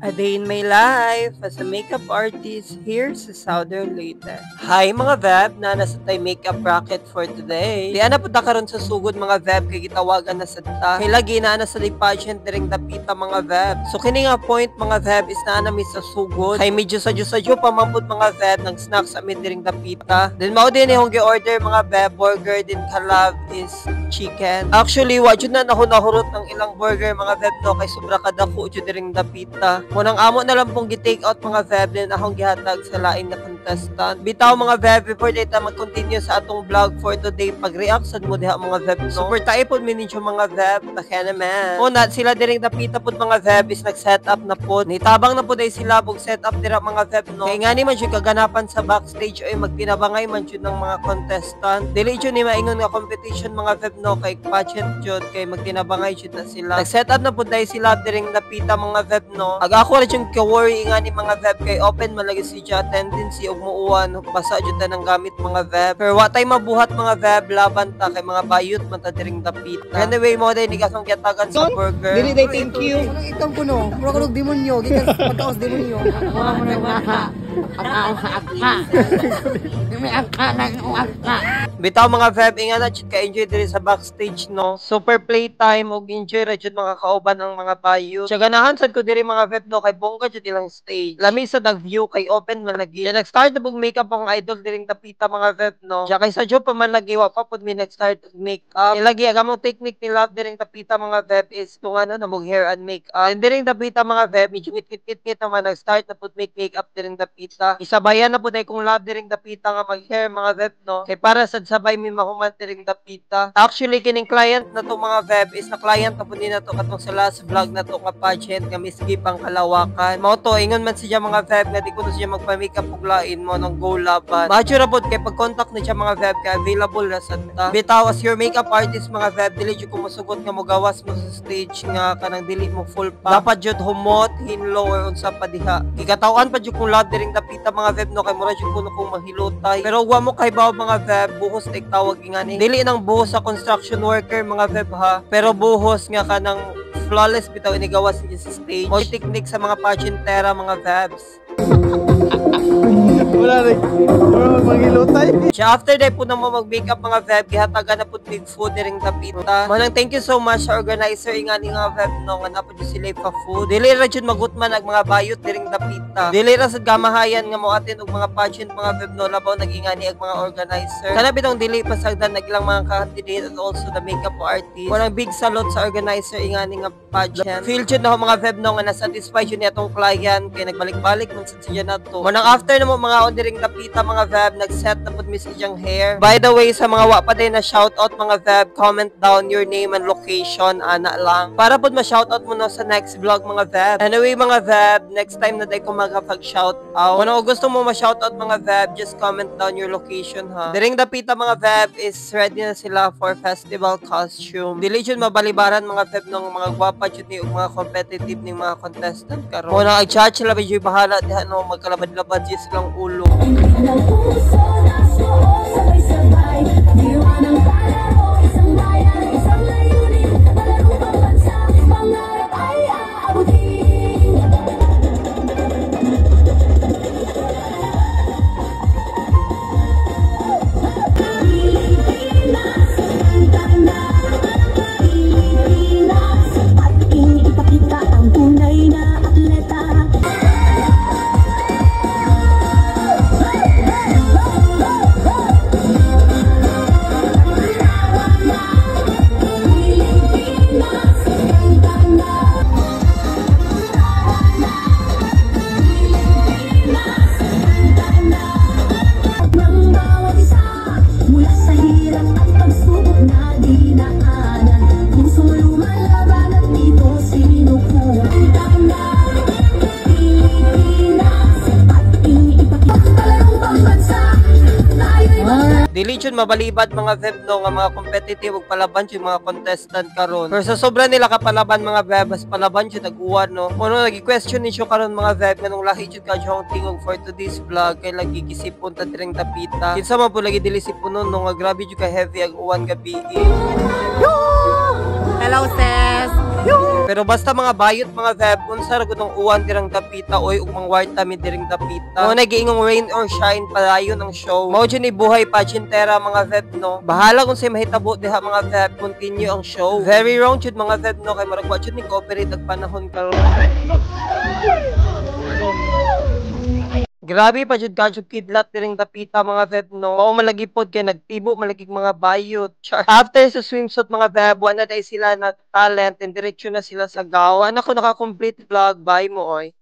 A day in my life as a makeup artist here sa Southern Leyte. Hi mga Veb, na nasa tay makeup bracket for today. Di ana punta karon sa sugod mga Veb kay gitawagan na sa ta. Kay lagi na sa di pageant diring dapita mga Veb. So kini nga point mga Veb is na mi sa sugod. Kay medyo sa pamampot mga Veb ng snacks sa amin diring dapita. Then mao din yung gi-order mga Veb, burger din kalab is chicken. Actually, wa jud na nahurot ng ilang burger mga Veb no kay sobra kadako jud diring dapita. Munang amo na lang pong gi-take out mga Veb din akong gihatag sa lain na contestant. Bitaw mga Veb, before data mag-continue sa atong vlog for today, pag-react sad mo diha mga Veb no. Super tayo pod minidyo mga Veb, takya naman. Una sila diring dapita pod mga Veb is nag-set up na pod. Nitabang na pod ay sila bug set up dira mga Veb no. Kay nga ni man jud kaganapan sa backstage ay magpinabangay man jud ng mga contestant. Dili jud ni maingon nga competition mga Veb no kay pageant jud kay magtinabangay jud na sila. Nag-set up na pod dai sila diring dapita mga Veb no. Ako ra jud ka-worry nga ni mga Veb kay open malagi si ja tendency og muuwan basa jud ta ng gamit mga Veb. Pero wa tay mabuhat mga Veb laban ta kay mga bayot man ta diring dapita. Anyway mo day ni kasong kiyatagan sa burger. Dili day thank you. Anong itong kuno? Mura ko demonyo, gikan pagkaos demonyo. Wala mo na baka. Bitaw mga Veb, inga na jud ka-enjoy diri sa backstage no. Super playtime og enjoy ra jud mga kauban ang mga bayot. Siya ganahan sad ko diri mga Veb no kay bongga jud ilang stage. Lami sa nag-view kay open man lagi. Siya nag-start na bug makeup ang idol diring tapita mga Veb no. Siya kay sa job pa man lagi wa pa pud mi nag-start makeup. Lagi agamong technique ni love diring tapita mga Veb is kung ano na mong hair and makeup. And diring tapita mga Veb, medyo kit naman nag-start na pud makeup diring tapita. Isabayan na pud ay kung love diring tapita nga mag-hair mga Veb no. Kay para sad sabay mi mahuman diring tapita. Actually kining client na to mga Veb is na client na pud ni na to katong sa last vlog na to nga pageant nga miski pang kalawakan. Mao to ingon man siya mga Veb nga di ko to siya magpa-makeup ug lain mo nang go laban. Macho ra pud kay pag-contact ni siya mga Veb kay available na sad ta. Bitaw as your makeup artist mga Veb, dili jud ko mosugot nga mogawas mo sa stage nga kanang dili mo full pa. Dapat jud humot, hinlo or unsa pa diha. Gikataw-an pa jud kung love diring dapita mga Veb no kay mura jud kuno kung mahilotay. Pero wa mo kay baw mga Veb, buhos tay tawag ingani. Dili nang buhos sa construction worker mga Veb ha, pero buhos nga kanang flawless bitaw inigawas niya sa stage. Mo technique sa mga pageantera mga Vebs. Wala rin. Wala magilotay. Siya after day po na mo mag-makeup mga Veb, gihatagan na po big food diring tapita. Manang thank you so much sa organizer ingani nga Veb no nga napod sila pa food. Dili ra jud magutman ang mga bayot diring tapita. Dili ra sad gamahayan nga mo atin og mga pageant mga Veb no labaw nagingani ang mga organizer. Kana bitong dili pasagdan nagilang mga candidate and also the makeup artist. Walang big salute sa organizer ingani nga pageant. Feel jud na mga Veb no nga na-satisfy jud ni atong client kay nagbalik-balik man sad siya nato. Manang after na mo mga diring tapita mga Veb, nag-set na pud mi siyang hair. By the way, sa mga wa pa din na shoutout mga Veb, comment down your name and location, ana lang. Para pud ma-shoutout mo na sa next vlog mga Veb. Anyway mga Veb, next time na day ko magkapag-shoutout. Kung gusto mo ma-shoutout mga Veb, just comment down your location ha. Diring tapita mga Veb is ready na sila for festival costume. Dili jud mabalibaran mga Veb ng mga gwapa jud ni og mga competitive ning mga contestant karon. Kung nag-judge sila medyo bahala diha no magkalabad-labad silang ulo. Sabay-sabay, diwa ng kalaro, isang bayan, isang layunin, palaro pang bansa, pangarap ay aabutin. Pilipinas, kanta na, Pilipinas, ating ipakita ang tunay na atleta. Dili jud mabalibad mga Veb no nga mga competitive ug palaban jud mga contestant karon. Pero sa sobra nila kapalaban mga Veb, mas palaban jud nag-uwan no. Kuno nagi-question ni karon mga Veb nganong lahi jud ka jong tingog for today's vlog kay lagi gisipon ta diring tapita. Kinsa man po lagi dili sipunon no nga grabe jud ka heavy ang uwan gabi. Hello sis. Pero basta mga bayot mga Feb, unsa ra gud ang uwan dirang dapita oy ug mangwarta mi diring dapita. Mao nagiingong rain or shine palayon ang show. Mao jud ni buhay pageantera mga Feb no. Bahala kung say mahitabo diha mga Feb, continue ang show. Very wrong jud mga Feb no kay murag wa jud ni cooperate ag panahon karon. Grabe pa jud ka jud kidlat diring dapita mga Feb no. Mao malagipod kay nagtibo malagig mga bayot. Char. After sa swimsuit mga Feb, wala na sila na talent and diretso na sila sa gawa. Ako naka-complete vlog, bye mo oy.